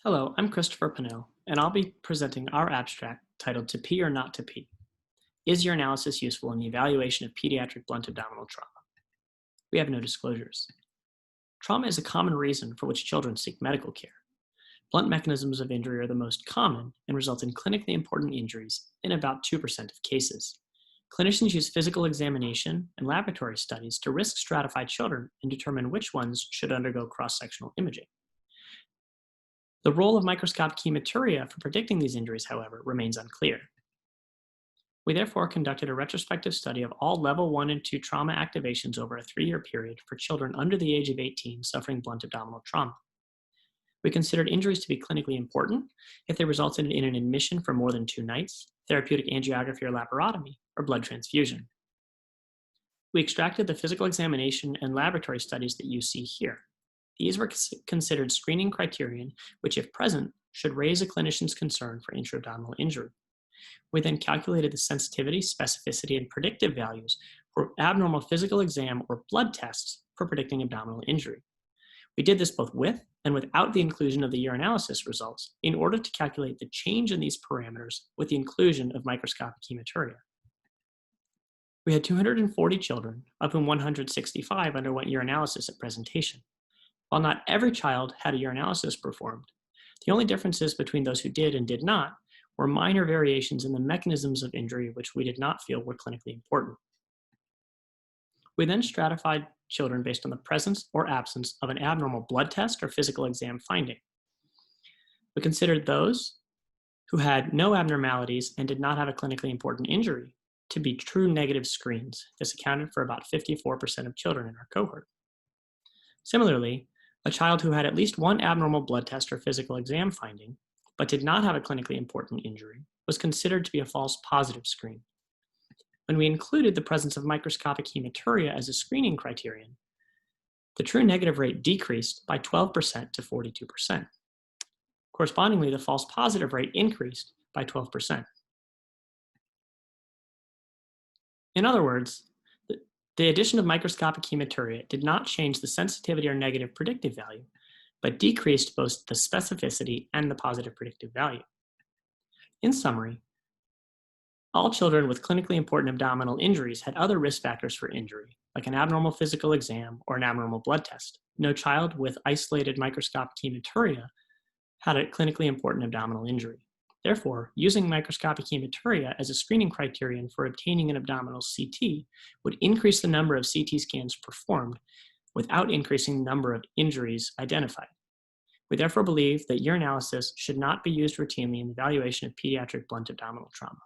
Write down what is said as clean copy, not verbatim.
Hello, I'm Christopher Pennell, and I'll be presenting our abstract titled To Pee or Not to Pee. Is Urinalysis useful in the evaluation of pediatric blunt abdominal trauma? We have no disclosures. Trauma is a common reason for which children seek medical care. Blunt mechanisms of injury are the most common and result in clinically important injuries in about 2% of cases. Clinicians use physical examination and laboratory studies to risk stratify children and determine which ones should undergo cross-sectional imaging. The role of microscopic hematuria for predicting these injuries, however, remains unclear. We therefore conducted a retrospective study of all level 1 and 2 trauma activations over a 3-year period for children under the age of 18 suffering blunt abdominal trauma. We considered injuries to be clinically important if they resulted in an admission for more than 2 nights, therapeutic angiography or laparotomy, or blood transfusion. We extracted the physical examination and laboratory studies that you see here. These were considered screening criterion, which, if present, should raise a clinician's concern for intra-abdominal injury. We then calculated the sensitivity, specificity, and predictive values for abnormal physical exam or blood tests for predicting abdominal injury. We did this both with and without the inclusion of the urinalysis results in order to calculate the change in these parameters with the inclusion of microscopic hematuria. We had 240 children, of whom 165 underwent urinalysis at presentation. While not every child had a urinalysis performed, the only differences between those who did and did not were minor variations in the mechanisms of injury which we did not feel were clinically important. We then stratified children based on the presence or absence of an abnormal blood test or physical exam finding. We considered those who had no abnormalities and did not have a clinically important injury to be true negative screens. This accounted for about 54% of children in our cohort. Similarly, a child who had at least one abnormal blood test or physical exam finding, but did not have a clinically important injury, was considered to be a false positive screen. When we included the presence of microscopic hematuria as a screening criterion, the true negative rate decreased by 12% to 42%. Correspondingly, the false positive rate increased by 12%. In other words, the addition of microscopic hematuria did not change the sensitivity or negative predictive value, but decreased both the specificity and the positive predictive value. In summary, all children with clinically important abdominal injuries had other risk factors for injury, like an abnormal physical exam or an abnormal blood test. No child with isolated microscopic hematuria had a clinically important abdominal injury. Therefore, using microscopic hematuria as a screening criterion for obtaining an abdominal CT would increase the number of CT scans performed without increasing the number of injuries identified. We therefore believe that urinalysis should not be used routinely in the evaluation of pediatric blunt abdominal trauma.